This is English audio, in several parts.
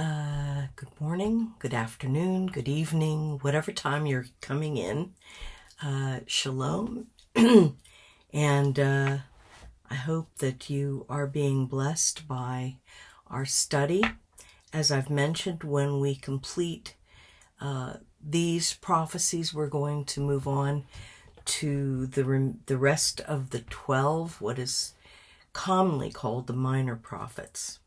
Good morning, good afternoon, good evening, whatever time you're coming in. Shalom. And I hope that you are being blessed by our study. As I've mentioned, when we complete these prophecies, we're going to move on to the rest of the 12, what is commonly called the minor prophets.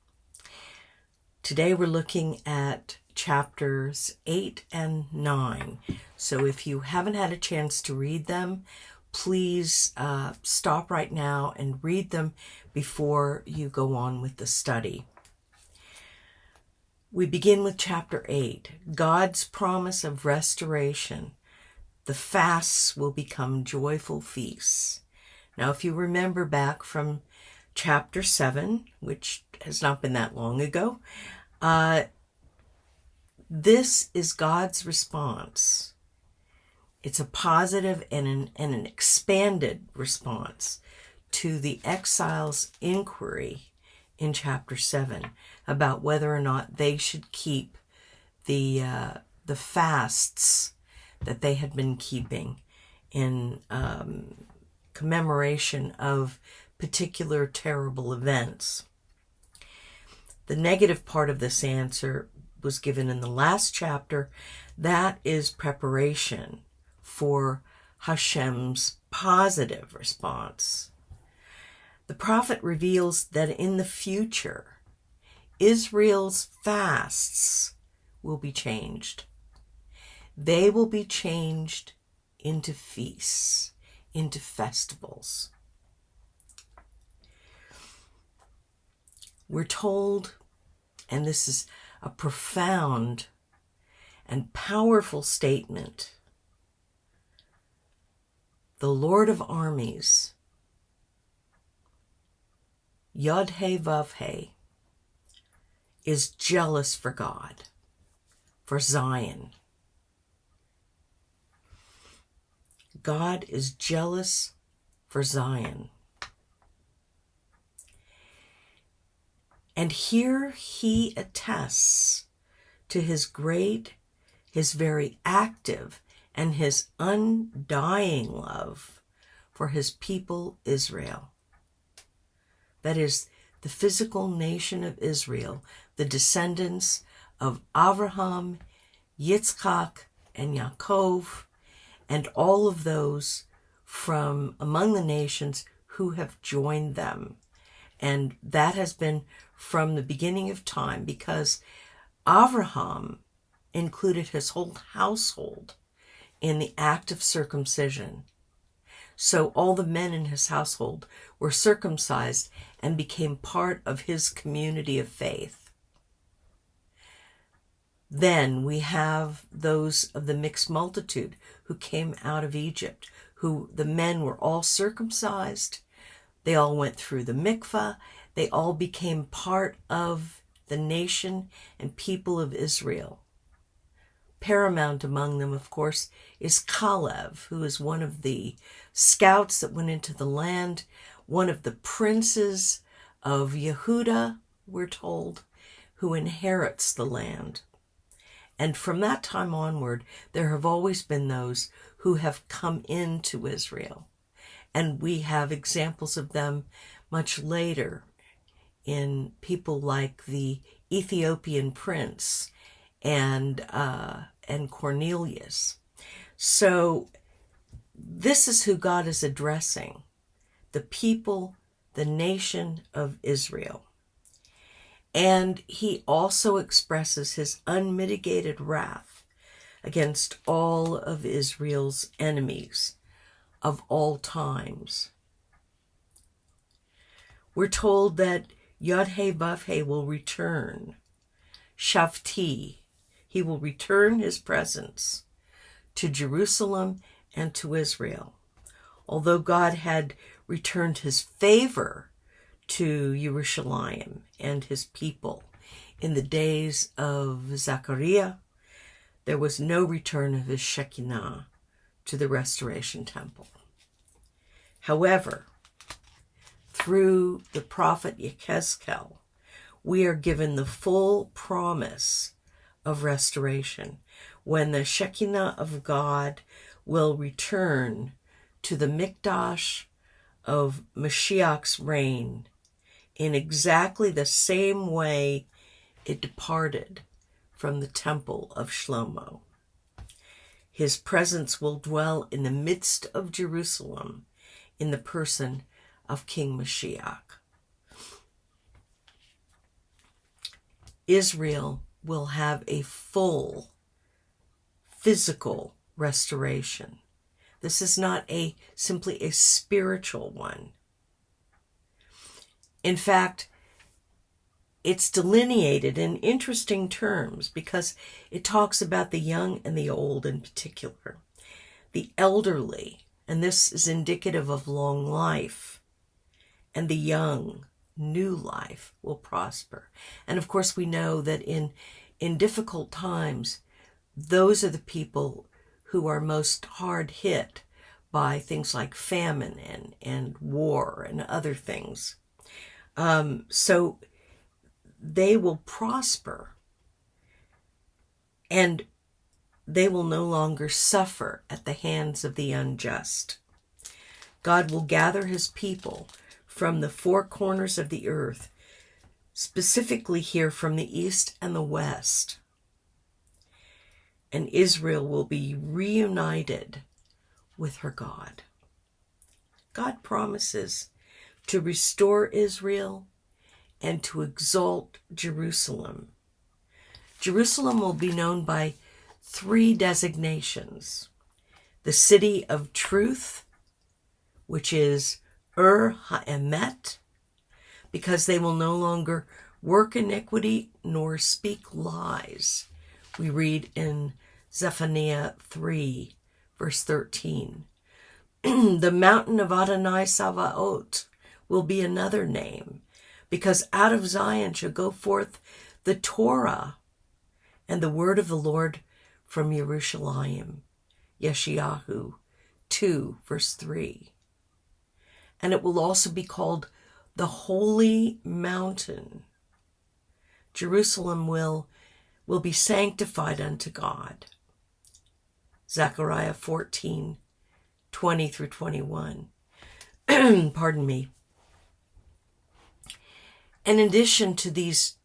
Today we're looking at chapters 8 and 9. So if you haven't had a chance to read them, please stop right now and read them before you go on with the study. We begin with chapter 8, God's promise of restoration. The fasts will become joyful feasts. Now, if you remember back from chapter 7, which has not been that long ago, this is God's response. It's a positive and an expanded response to the exiles' inquiry in chapter 7 about whether or not they should keep the fasts that they had been keeping in commemoration of particular terrible events. The negative part of this answer was given in the last chapter. That is preparation for Hashem's positive response. The prophet reveals that in the future, Israel's fasts will be changed. They will be changed into feasts, into festivals. We're told, and this is a profound and powerful statement, the Lord of armies, Yod-Heh Vav-Heh, is jealous for God, for Zion. God is jealous for Zion. And here he attests to his great, his very active, and his undying love for his people Israel. That is, the physical nation of Israel, the descendants of Abraham, Yitzchak, and Yaakov, and all of those from among the nations who have joined them. And that has been from the beginning of time, because Abraham included his whole household in the act of circumcision. So all the men in his household were circumcised and became part of his community of faith. Then we have those of the mixed multitude who came out of Egypt, who the men were all circumcised. They all went through the mikvah. They all became part of the nation and people of Israel. Paramount among them, of course, is Caleb, who is one of the scouts that went into the land, one of the princes of Yehuda, we're told, who inherits the land. And from that time onward, there have always been those who have come into Israel. And we have examples of them much later in people like the Ethiopian prince and Cornelius. So this is who God is addressing, the people, the nation of Israel. And he also expresses his unmitigated wrath against all of Israel's enemies of all times. We're told that Yod-Heh Vav-Heh will return. Shavti, he will return his presence to Jerusalem and to Israel. Although God had returned his favor to Jerusalem and his people in the days of Zachariah, there was no return of his Shekinah to the restoration temple. However, through the prophet Yechezkel, we are given the full promise of restoration when the Shekinah of God will return to the Mikdash of Mashiach's reign in exactly the same way it departed from the temple of Shlomo. His presence will dwell in the midst of Jerusalem in the person of King Mashiach. Israel will have a full physical restoration. This is not simply a spiritual one. In fact, it's delineated in interesting terms because it talks about the young and the old in particular. The elderly, and this is indicative of long life, and the young, new life will prosper. And of course we know that in difficult times, those are the people who are most hard hit by things like famine and war and other things. So they will prosper, and they will no longer suffer at the hands of the unjust. God will gather his people from the four corners of the earth, specifically here from the east and the west. And Israel will be reunited with her God. God promises to restore Israel and to exalt Jerusalem. Jerusalem will be known by three designations: the city of truth, which is HaEmet, because they will no longer work iniquity nor speak lies. We read in Zephaniah 3, verse 13. The mountain of Adonai Savaot will be another name, because out of Zion shall go forth the Torah and the word of the Lord from Yerushalayim. Yeshayahu 2, verse 3. And it will also be called the Holy Mountain. Jerusalem will be sanctified unto God. Zachariah 14, 20 through 21. Pardon me. In addition to these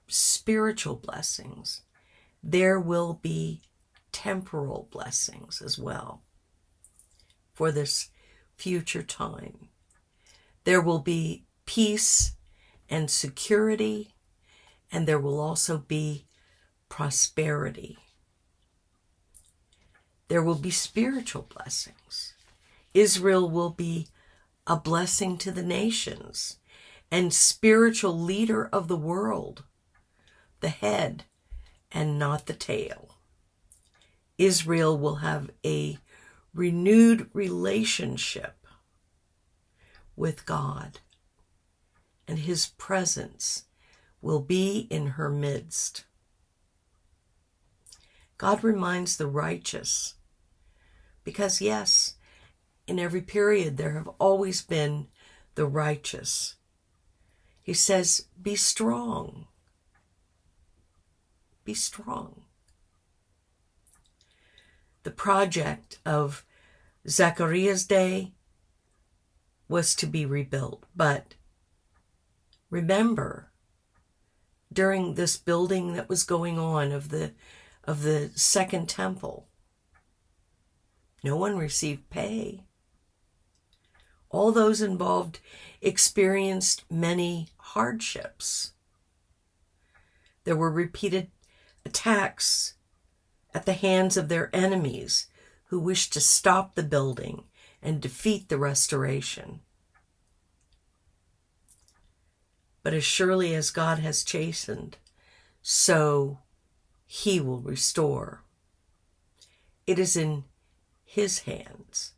spiritual blessings, there will be temporal blessings as well for this future time. There will be peace and security, and there will also be prosperity. There will be spiritual blessings. Israel will be a blessing to the nations and spiritual leader of the world, the head and not the tail. Israel will have a renewed relationship with God, and his presence will be in her midst. God reminds the righteous, because yes, in every period there have always been the righteous. He says, be strong. Be strong. The project of Zachariah's day was to be rebuilt. But remember, during this building that was going on of the second temple, no one received pay. All those involved experienced many hardships. There were repeated attacks at the hands of their enemies who wished to stop the building and defeat the restoration. But as surely as God has chastened, so he will restore. It is in his hands.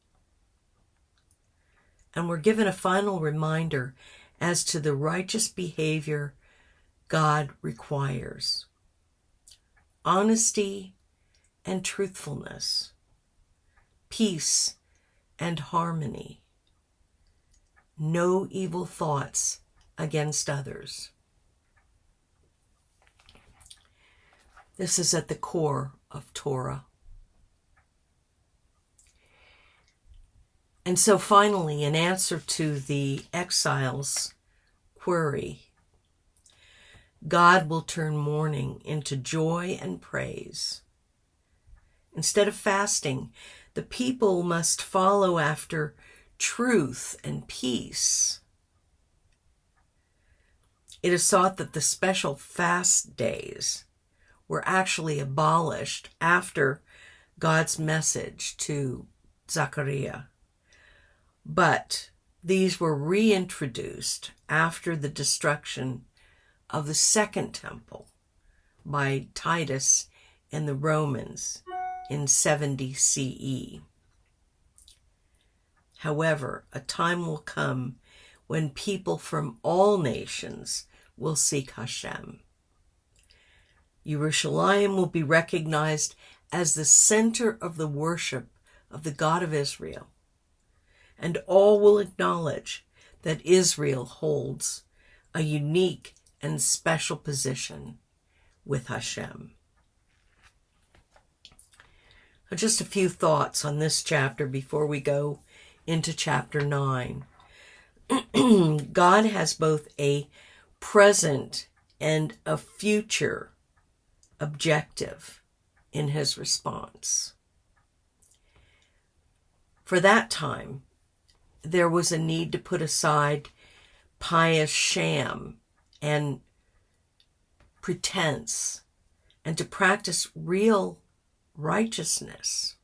And we're given a final reminder as to the righteous behavior God requires. Honesty and truthfulness, peace and harmony, no evil thoughts against others. This is at the core of Torah. And so finally, in answer to the exiles' query, God will turn mourning into joy and praise. Instead of fasting, the people must follow after truth and peace. It is thought that the special fast days were actually abolished after God's message to Zachariah. But these were reintroduced after the destruction of the Second Temple by Titus and the Romans in 70 CE. However, a time will come when people from all nations will seek Hashem. Yerushalayim will be recognized as the center of the worship of the God of Israel, and all will acknowledge that Israel holds a unique and special position with Hashem. Just a few thoughts on this chapter before we go into chapter 9. God has both a present and a future objective in his response. For that time, there was a need to put aside pious sham and pretense and to practice real righteousness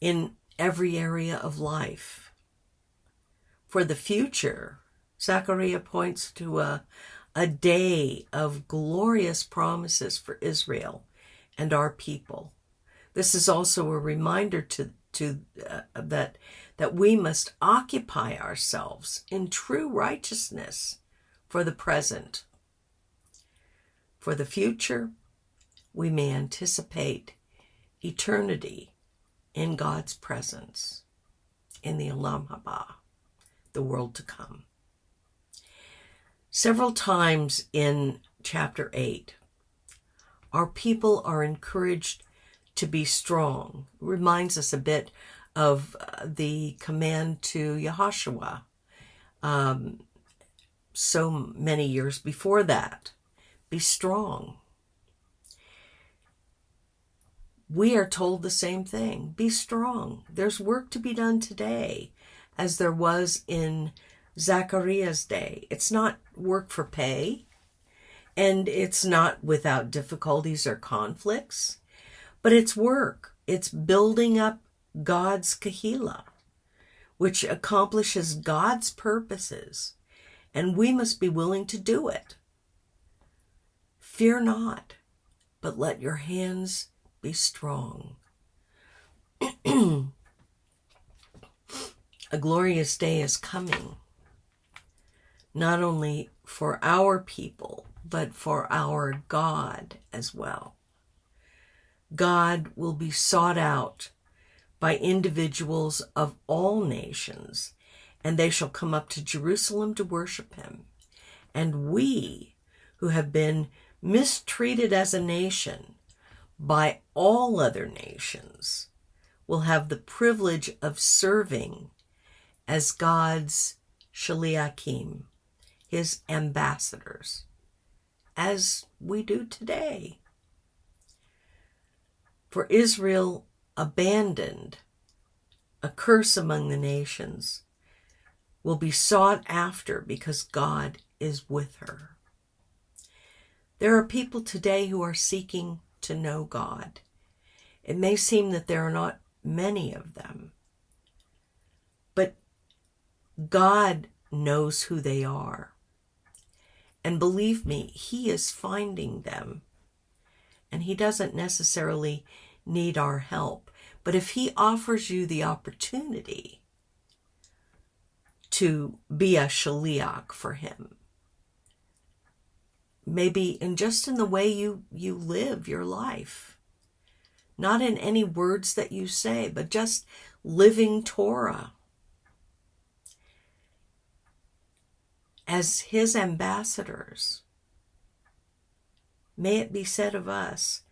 in every area of life. For the future, Zachariah points to a day of glorious promises for Israel and our people. This is also a reminder that we must occupy ourselves in true righteousness for the present. For the future, we may anticipate eternity in God's presence in the Olam Haba, the world to come. Several times in chapter 8, our people are encouraged to be strong. It reminds us a bit of the command to Yehoshua so many years before that. Be strong. We are told the same thing. Be strong. There's work to be done today, as there was in Zachariah's day. It's not work for pay, and it's not without difficulties or conflicts, but it's work. It's building up God's kahila, which accomplishes God's purposes, and we must be willing to do it. Fear not, but let your hands be strong. A glorious day is coming, not only for our people, but for our God as well. God will be sought out by individuals of all nations, and they shall come up to Jerusalem to worship him. And we, who have been mistreated as a nation by all other nations, will have the privilege of serving as God's shaliachim, his ambassadors, as we do today. For Israel abandoned, a curse among the nations, will be sought after because God is with her. There are people today who are seeking to know God. It may seem that there are not many of them, but God knows who they are. And believe me, he is finding them. And he doesn't necessarily need our help. But if he offers you the opportunity to be a shaliach for him, maybe just in the way you live your life, not in any words that you say, but just living Torah as his ambassadors, may it be said of us,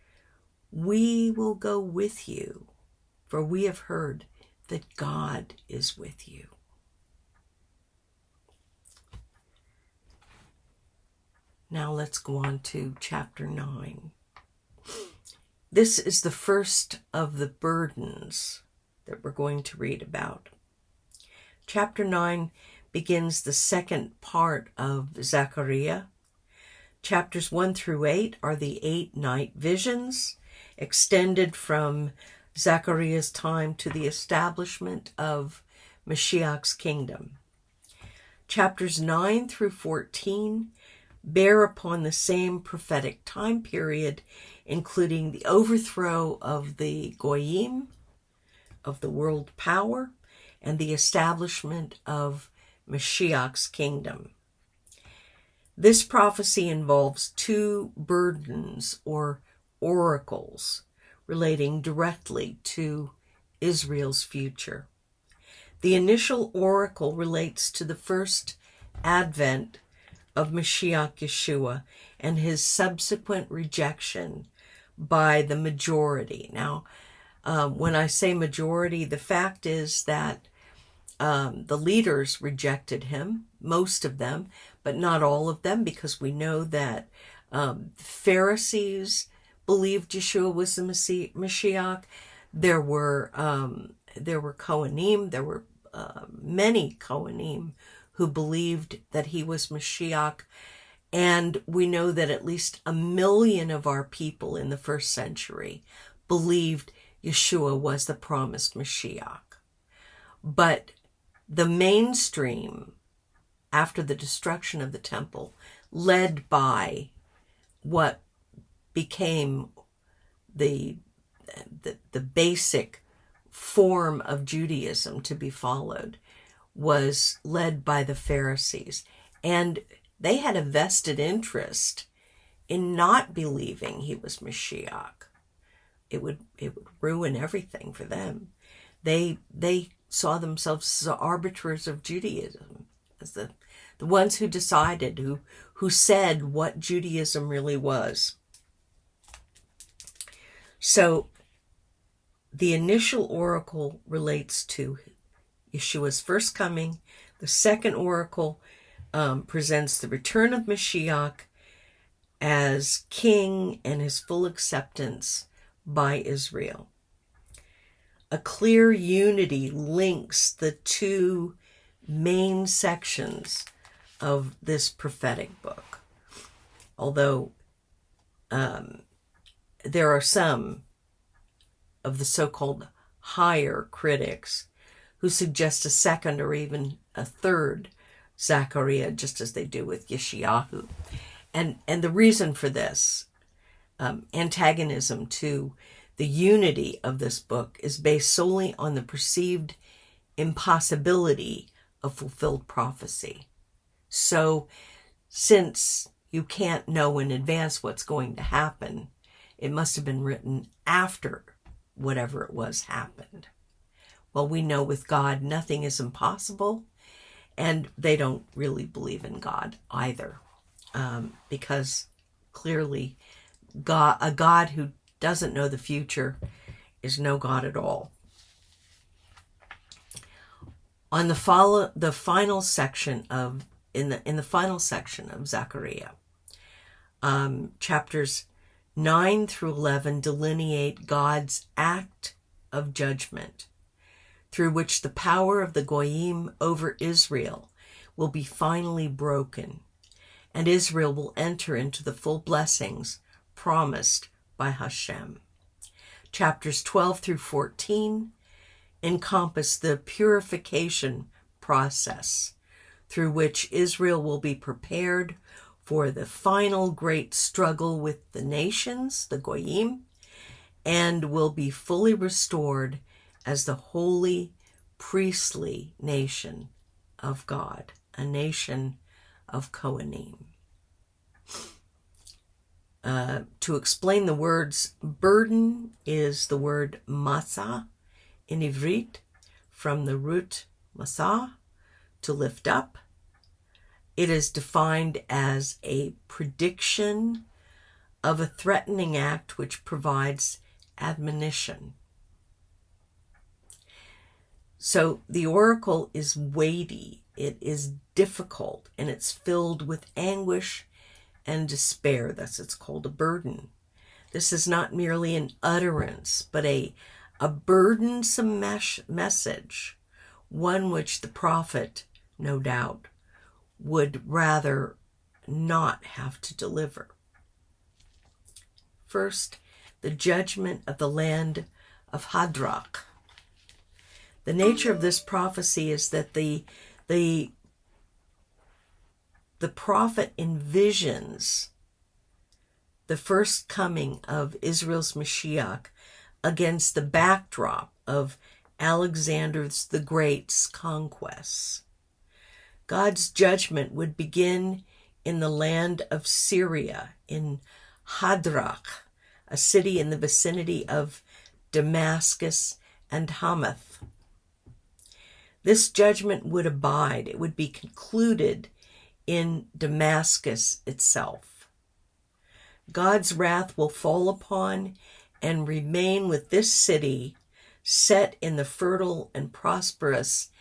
we will go with you, for we have heard that God is with you. Now let's go on to chapter 9. This is the first of the burdens that we're going to read about. Chapter 9 begins the second part of Zachariah. Chapters 1 through 8 are the 8 night visions, extended from Zachariah's time to the establishment of Mashiach's kingdom. Chapters 9 through 14 bear upon the same prophetic time period, including the overthrow of the Goyim, of the world power, and the establishment of Mashiach's kingdom. This prophecy involves 2 burdens or oracles relating directly to Israel's future. The initial oracle relates to the first advent of Mashiach Yeshua and his subsequent rejection by the majority. Now, when I say majority, the fact is that the leaders rejected him, most of them, but not all of them, because we know that Pharisees believed Yeshua was the Mashiach. There were Kohanim, there were many Kohanim who believed that he was Mashiach. And we know that at least 1 million of our people in the first century believed Yeshua was the promised Mashiach. But the mainstream, after the destruction of the temple, led by what became the basic form of Judaism to be followed, was led by the Pharisees. And they had a vested interest in not believing he was Mashiach. It would ruin everything for them. They saw themselves as the arbiters of Judaism, as the ones who decided, who said what Judaism really was. So the initial oracle relates to Yeshua's first coming. The second oracle presents the return of Mashiach as king and his full acceptance by Israel. A clear unity links the 2 main sections of this prophetic book. Although there are some of the so-called higher critics who suggest a second or even a third Zachariah, just as they do with Yeshayahu. And the reason for this antagonism to the unity of this book is based solely on the perceived impossibility of fulfilled prophecy. So, since you can't know in advance what's going to happen, it must have been written after whatever it was happened. Well, we know with God nothing is impossible, and they don't really believe in God either, because clearly a God who doesn't know the future is no God at all. On the final section of in the final section of Zechariah, chapters 9 through 11 delineate God's act of judgment, through which the power of the Goyim over Israel will be finally broken, and Israel will enter into the full blessings promised by Hashem. Chapters 12 through 14 encompass the purification process through which Israel will be prepared for the final great struggle with the nations, the Goyim, and will be fully restored as the holy priestly nation of God, a nation of Kohanim. To explain the words, burden is the word masa in Ivrit, from the root masa, to lift up. It is defined as a prediction of a threatening act which provides admonition. So the oracle is weighty, it is difficult, and it's filled with anguish and despair. Thus it's called a burden. This is not merely an utterance, but a burdensome message, one which the prophet, no doubt, would rather not have to deliver. First, the judgment of the land of Hadrach. The nature of this prophecy is that the prophet envisions the first coming of Israel's Mashiach against the backdrop of Alexander the Great's conquests. God's judgment would begin in the land of Syria, in Hadrach, a city in the vicinity of Damascus and Hamath. This judgment would abide. It would be concluded in Damascus itself. God's wrath will fall upon and remain with this city set in the fertile and prosperous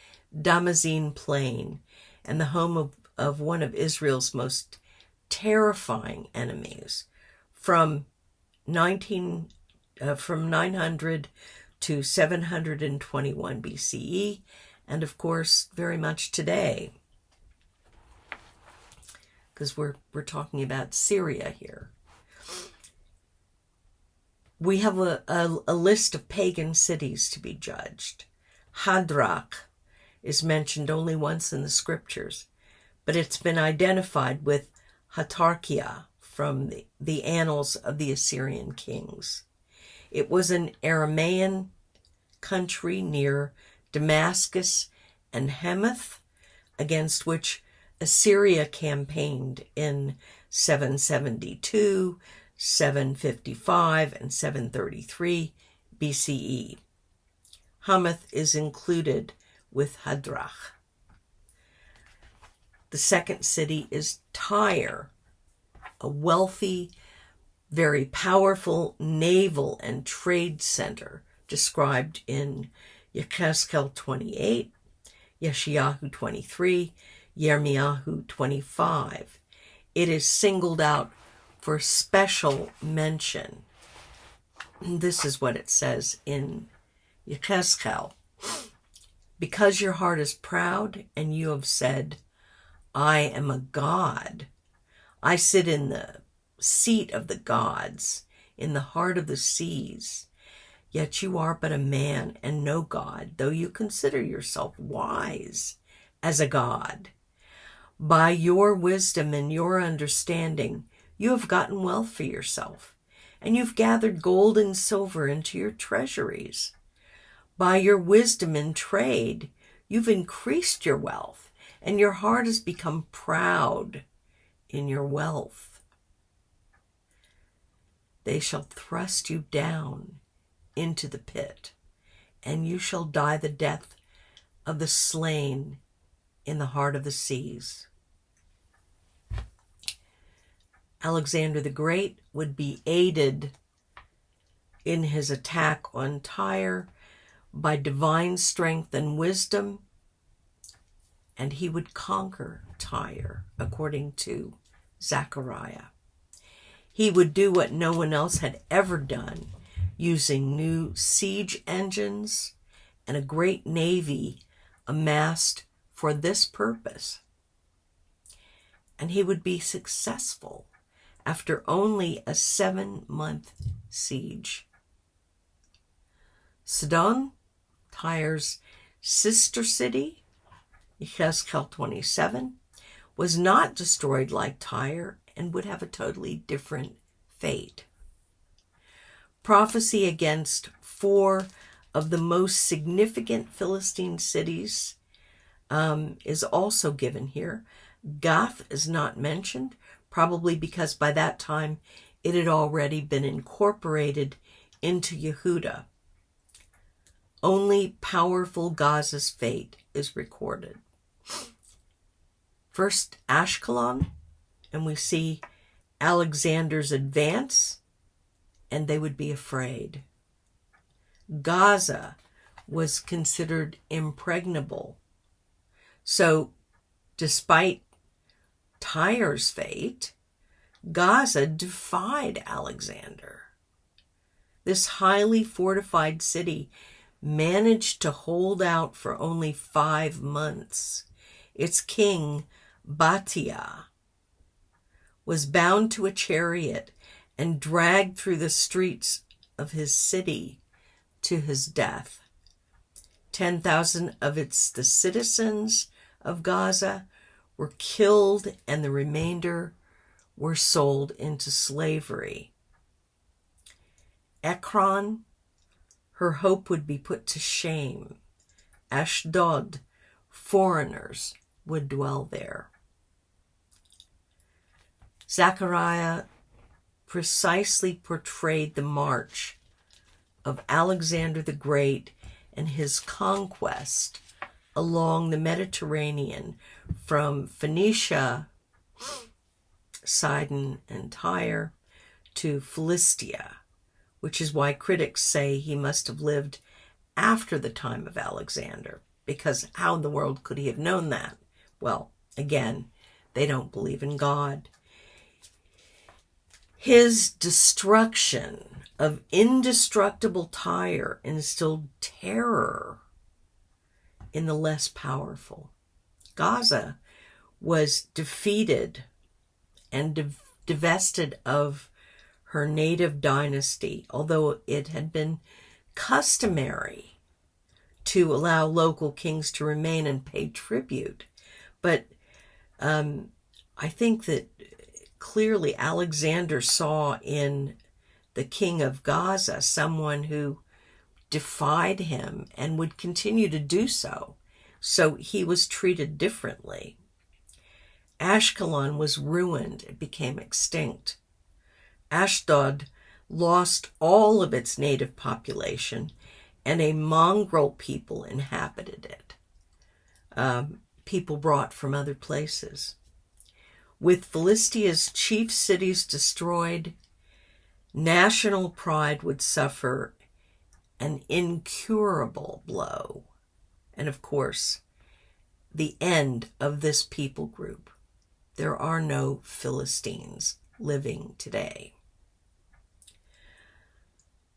Damascene plain and the home of one of Israel's most terrifying enemies from 900 to 721 BCE, and of course very much today, because we're talking about Syria here. We have a list of pagan cities to be judged. Hadrach is mentioned only once in the scriptures, but it's been identified with Z'kar'yah from the annals of the Assyrian kings. It was an Aramaean country near Damascus and Hamath, against which Assyria campaigned in 772, 755, and 733 BCE. Hamath is included with Hadrach. The second city is Tyre, a wealthy, very powerful naval and trade center described in Yechezkel 28, Yeshayahu 23, Yirmiyahu 25. It is singled out for special mention. This is what it says in Yechezkel. Because your heart is proud and you have said, I am a god. I sit in the seat of the gods, in the heart of the seas. Yet you are but a man and no God, though you consider yourself wise as a god. By your wisdom and your understanding, you have gotten wealth for yourself, and you've gathered gold and silver into your treasuries. By your wisdom in trade, you've increased your wealth, and your heart has become proud in your wealth. They shall thrust you down into the pit, and you shall die the death of the slain in the heart of the seas. Alexander the Great would be aided in his attack on Tyre by divine strength and wisdom, and he would conquer Tyre, according to Zachariah. He would do what no one else had ever done, using new siege engines and a great navy amassed for this purpose. And he would be successful after only a 7-month siege. Sidon, Tyre's sister city, Yechezkel 27, was not destroyed like Tyre and would have a totally different fate. Prophecy against 4 of the most significant Philistine cities is also given here. Gath is not mentioned, probably because by that time it had already been incorporated into Yehuda. Only powerful Gaza's fate is recorded. First, Ashkelon, and we see Alexander's advance, and they would be afraid. Gaza was considered impregnable. So, despite Tyre's fate, Gaza defied Alexander. This highly fortified city managed to hold out for only 5 months. Its king, Batia, was bound to a chariot and dragged through the streets of his city to his death. 10,000 of the citizens of Gaza were killed, and the remainder were sold into slavery. Ekron, her hope would be put to shame. Ashdod, foreigners would dwell there. Zachariah precisely portrayed the march of Alexander the Great and his conquest along the Mediterranean from Phoenicia, Sidon, and Tyre to Philistia, which is why critics say he must have lived after the time of Alexander, because how in the world could he have known that? Well, again, they don't believe in God. His destruction of indestructible Tyre instilled terror in the less powerful. Gaza was defeated and divested of her native dynasty, although it had been customary to allow local kings to remain and pay tribute. But I think that clearly Alexander saw in the king of Gaza someone who defied him and would continue to do so. So he was treated differently. Ashkelon was ruined. It became extinct. Ashdod lost all of its native population, and a mongrel people inhabited it. People brought from other places. With Philistia's chief cities destroyed, national pride would suffer an incurable blow. And of course, the end of this people group. There are no Philistines living today.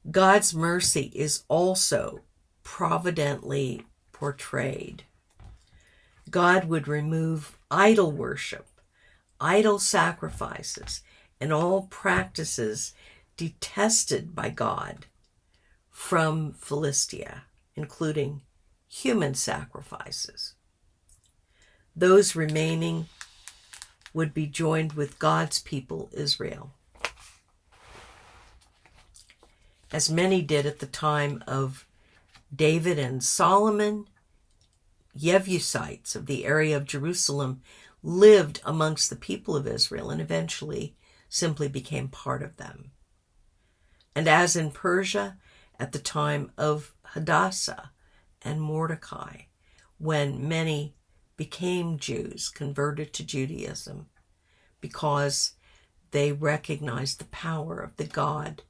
God's mercy is also providently portrayed. God would remove idol worship, idol sacrifices, and all practices detested by God from Philistia, including human sacrifices. Those remaining would be joined with God's people, Israel, as many did at the time of David and Solomon. Jebusites of the area of Jerusalem lived amongst the people of Israel and eventually simply became part of them. And as in Persia, at the time of Hadassah and Mordecai, when many became Jews, converted to Judaism, because they recognized the power of the God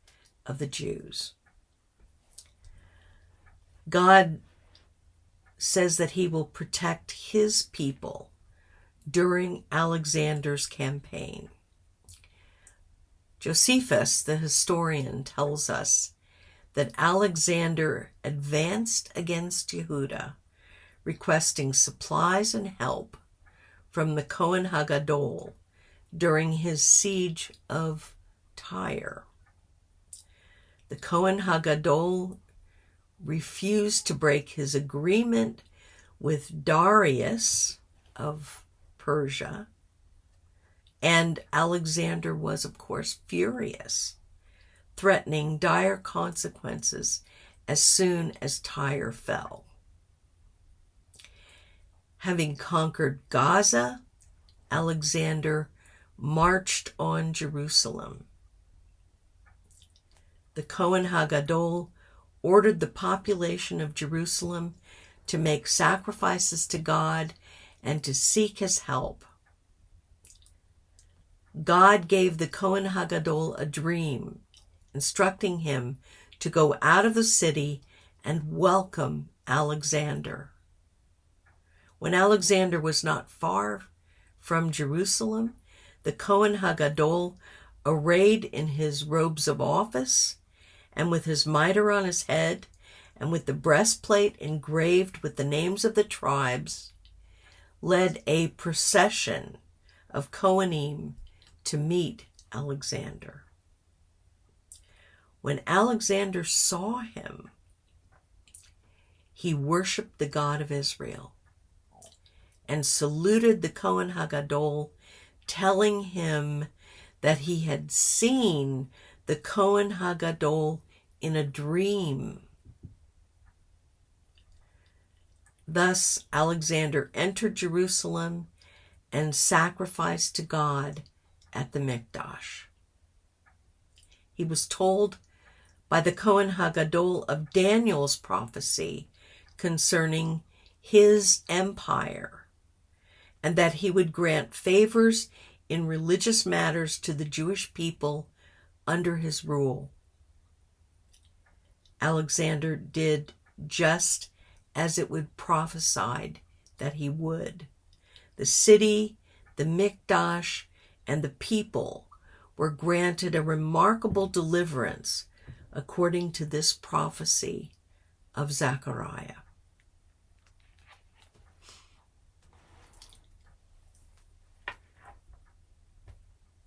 of the Jews. God says that he will protect his people during Alexander's campaign. Josephus, the historian, tells us that Alexander advanced against Yehuda, requesting supplies and help from the Kohen Hagadol during his siege of Tyre. The Kohen Hagadol refused to break his agreement with Darius of Persia, and Alexander was, of course, furious, threatening dire consequences as soon as Tyre fell. Having conquered Gaza, Alexander marched on Jerusalem. The Kohen Hagadol ordered the population of Jerusalem to make sacrifices to God and to seek his help. God gave the Kohen Hagadol a dream, instructing him to go out of the city and welcome Alexander. When Alexander was not far from Jerusalem, the Kohen Hagadol, arrayed in his robes of office, and with his mitre on his head, and with the breastplate engraved with the names of the tribes, led a procession of Kohanim to meet Alexander. When Alexander saw him, he worshipped the God of Israel and saluted the Kohen Hagadol, telling him that he had seen the Kohen Hagadol in a dream. Thus Alexander entered Jerusalem and sacrificed to God at the Mikdash. He was told by the Kohen Hagadol of Daniel's prophecy concerning his empire, and that he would grant favors in religious matters to the Jewish people under his rule. Alexander did just as it would prophesied that he would. The city, the Mikdash, and the people were granted a remarkable deliverance according to this prophecy of Zachariah.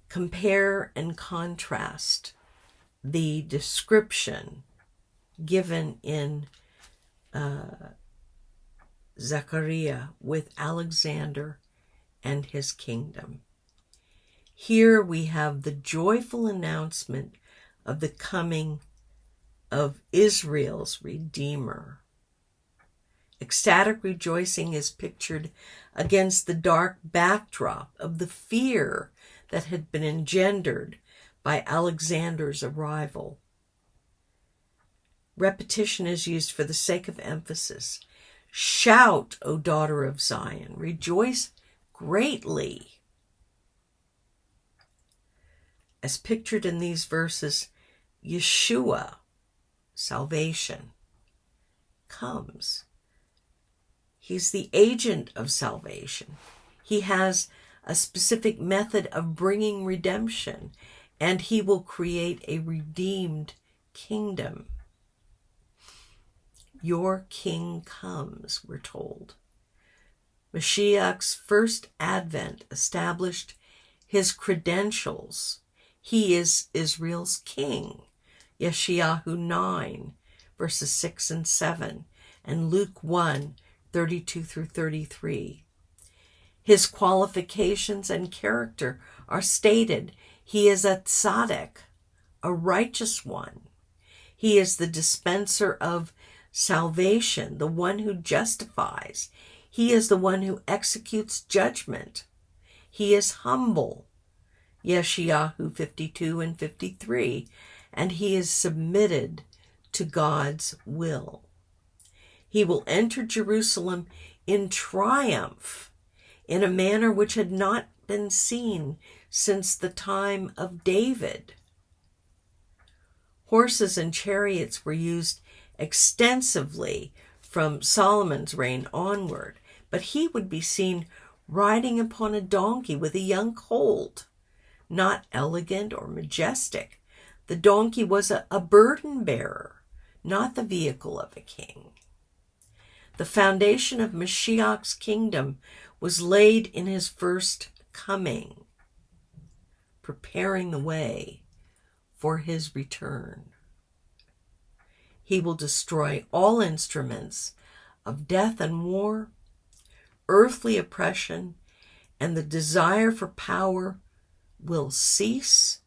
Compare and contrast the description given in Zachariah with Alexander and his kingdom. Here we have the joyful announcement of the coming of Israel's Redeemer. Ecstatic rejoicing is pictured against the dark backdrop of the fear that had been engendered by Alexander's arrival. Repetition is used for the sake of emphasis. Shout, O daughter of Zion, rejoice greatly. As pictured in these verses, Yeshua, salvation, comes. He's the agent of salvation. He has a specific method of bringing redemption, and he will create a redeemed kingdom. Your king comes, we're told. Mashiach's first advent established his credentials. He is Israel's king. Yeshayahu 9, verses 6 and 7, and Luke 1, 32 through 33. His qualifications and character are stated. He is a tzaddik, a righteous one. He is the dispenser of salvation, the one who justifies. He is the one who executes judgment. He is humble, Yeshayahu 52 and 53, and he is submitted to God's will. He will enter Jerusalem in triumph, in a manner which had not been seen since the time of David. Horses and chariots were used extensively from Solomon's reign onward, but he would be seen riding upon a donkey with a young colt, not elegant or majestic. The donkey was a burden bearer, not the vehicle of a king. The foundation of Mashiach's kingdom was laid in his first coming, preparing the way for his return. He will destroy all instruments of death and war, earthly oppression, and the desire for power will cease,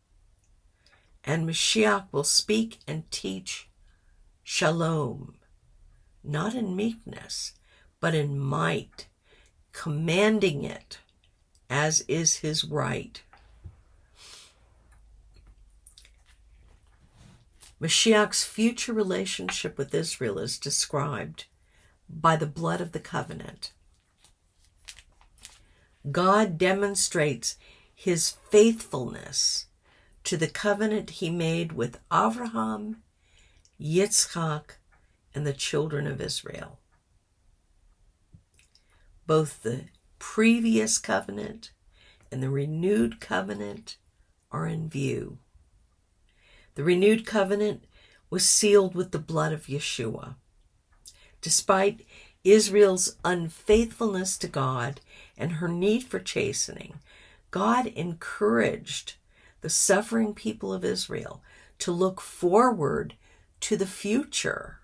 and Mashiach will speak and teach shalom, not in meekness, but in might, commanding it as is his right. Mashiach's future relationship with Israel is described by the blood of the covenant. God demonstrates his faithfulness to the covenant he made with Abraham, Yitzchak, and the children of Israel. Both the previous covenant and the renewed covenant are in view. The renewed covenant was sealed with the blood of Yeshua. Despite Israel's unfaithfulness to God and her need for chastening, God encouraged the suffering people of Israel to look forward to the future.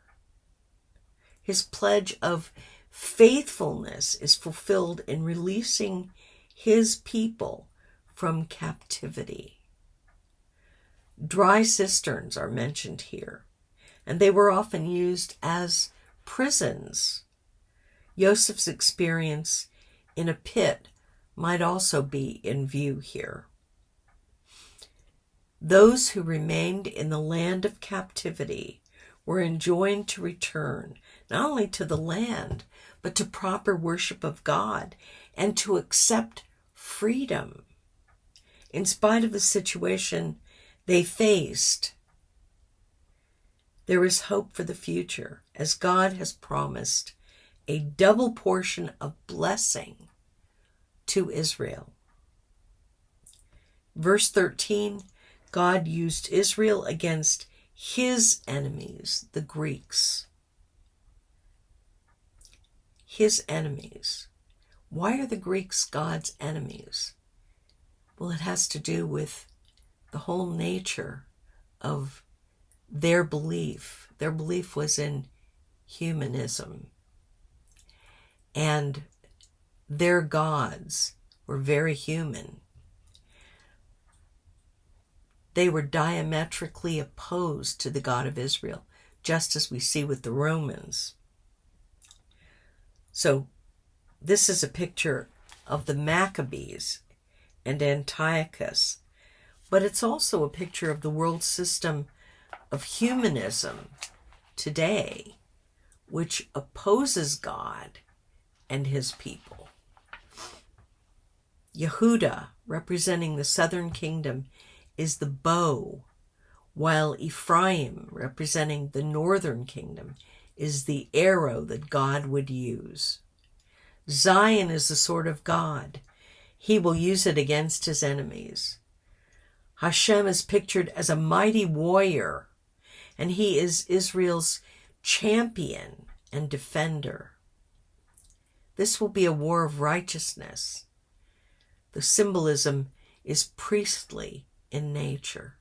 His pledge of faithfulness is fulfilled in releasing his people from captivity. Dry cisterns are mentioned here, and they were often used as prisons. Joseph's experience in a pit might also be in view here. Those who remained in the land of captivity were enjoined to return not only to the land, but to proper worship of God and to accept freedom. In spite of the situation they faced, there is hope for the future, as God has promised a double portion of blessing to Israel. Verse 13, God used Israel against his enemies, the Greeks. His enemies. Why are the Greeks God's enemies? Well, it has to do with the whole nature of their belief. Their belief was in humanism. And their gods were very human. They were diametrically opposed to the God of Israel, just as we see with the Romans. So this is a picture of the Maccabees and Antiochus, but it's also a picture of the world system of humanism today, which opposes God and his people. Yehuda, representing the southern kingdom, is the bow, while Ephraim, representing the northern kingdom, is the arrow that God would use. Zion is the sword of God. He will use it against his enemies. Hashem is pictured as a mighty warrior, and he is Israel's champion and defender. This will be a war of righteousness. The symbolism is priestly in nature.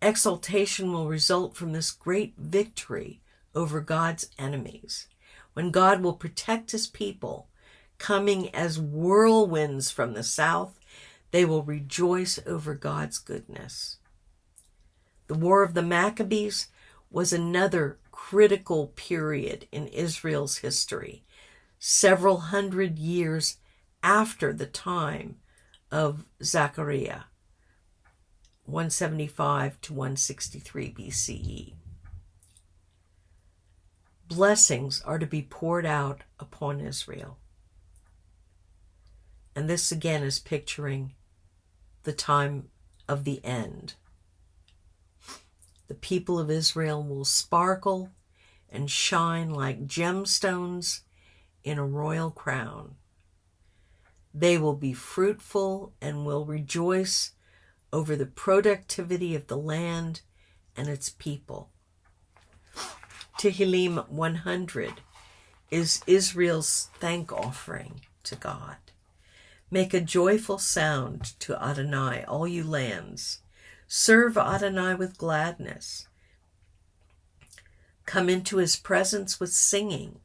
Exaltation will result from this great victory over God's enemies, when God will protect his people, coming as whirlwinds from the south. They will rejoice over God's goodness. The War of the Maccabees was another critical period in Israel's history, several hundred years after the time of Zachariah, 175 to 163 BCE. Blessings are to be poured out upon Israel. And this again is picturing the time of the end. The people of Israel will sparkle and shine like gemstones in a royal crown. They will be fruitful and will rejoice over the productivity of the land and its people. Tehillim 100 is Israel's thank offering to God. Make a joyful sound to Adonai, all you lands. Serve Adonai with gladness. Come into his presence with singing.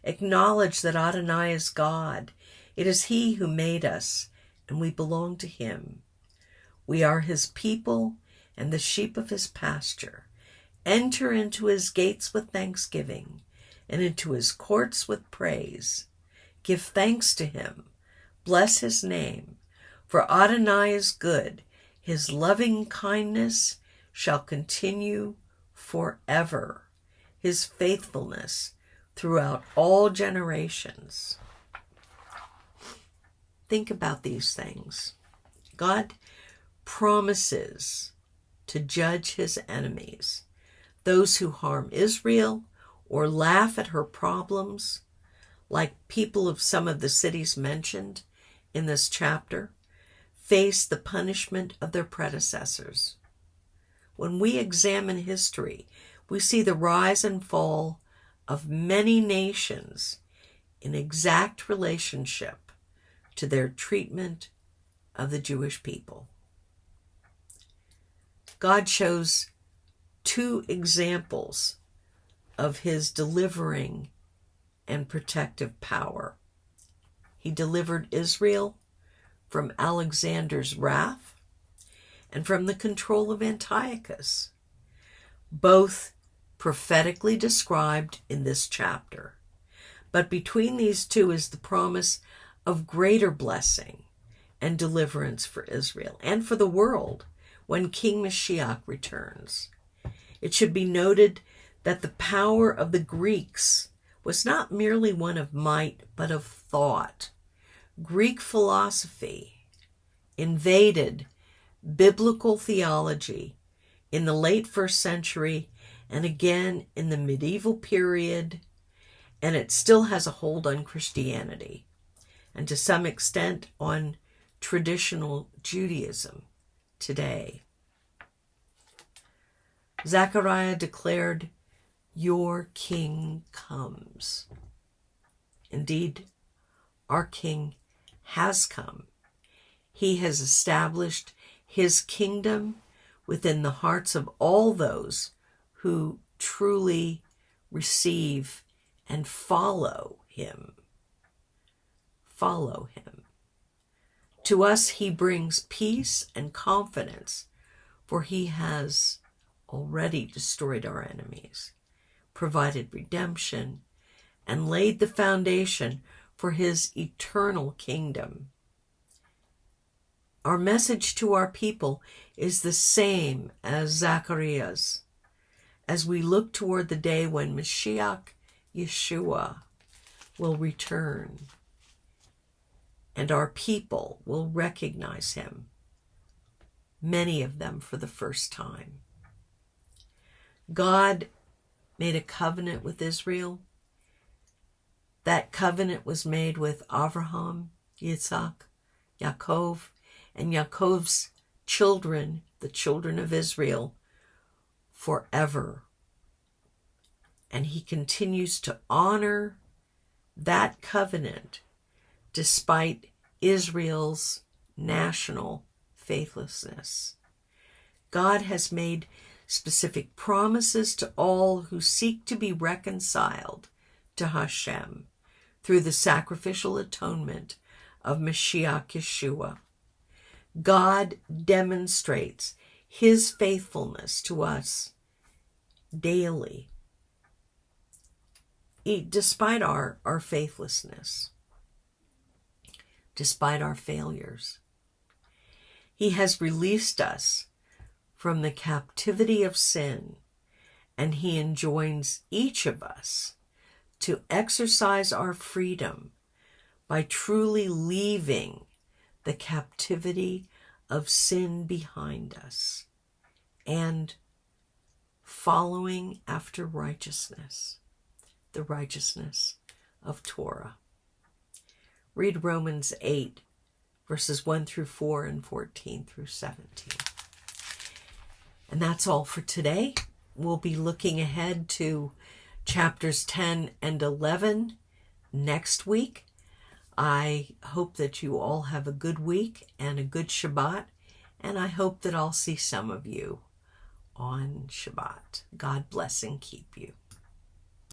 Acknowledge that Adonai is God. It is he who made us, and we belong to him. We are his people and the sheep of his pasture. Enter into his gates with thanksgiving and into his courts with praise. Give thanks to him. Bless his name. For Adonai is good. His loving kindness shall continue forever. His faithfulness throughout all generations. Think about these things. God promises to judge his enemies, those who harm Israel or laugh at her problems, like people of some of the cities mentioned in this chapter, face the punishment of their predecessors. When we examine history, we see the rise and fall of many nations in exact relationship to their treatment of the Jewish people. God shows two examples of his delivering and protective power. He delivered Israel from Alexander's wrath and from the control of Antiochus, both prophetically described in this chapter. But between these two is the promise of greater blessing and deliverance for Israel and for the world when King Mashiach returns. It should be noted that the power of the Greeks was not merely one of might, but of thought. Greek philosophy invaded biblical theology in the late 1st century and again in the medieval period, and it still has a hold on Christianity and to some extent on traditional Judaism today. Zachariah declared, "Your king comes." Indeed, our king has come. He has established his kingdom within the hearts of all those who truly receive and follow him. Follow him. To us, he brings peace and confidence, for he has already destroyed our enemies, provided redemption, and laid the foundation for his eternal kingdom. Our message to our people is the same as Zachariah's, as we look toward the day when Mashiach Yeshua will return, and our people will recognize him, many of them for the first time. God made a covenant with Israel. That covenant was made with Abraham, Yitzhak, Yaakov, and Yaakov's children, the children of Israel, forever. And he continues to honor that covenant despite Israel's national faithlessness. God has made specific promises to all who seek to be reconciled to Hashem through the sacrificial atonement of Mashiach Yeshua. God demonstrates his faithfulness to us daily, despite our faithlessness, despite our failures. He has released us from the captivity of sin, and he enjoins each of us to exercise our freedom by truly leaving the captivity of sin behind us and following after righteousness, the righteousness of Torah. Read Romans 8, verses 1 through 4 and 14 through 17. And that's all for today. We'll be looking ahead to chapters 10 and 11 next week. I hope that you all have a good week and a good Shabbat, and I hope that I'll see some of you on Shabbat. God bless and keep you.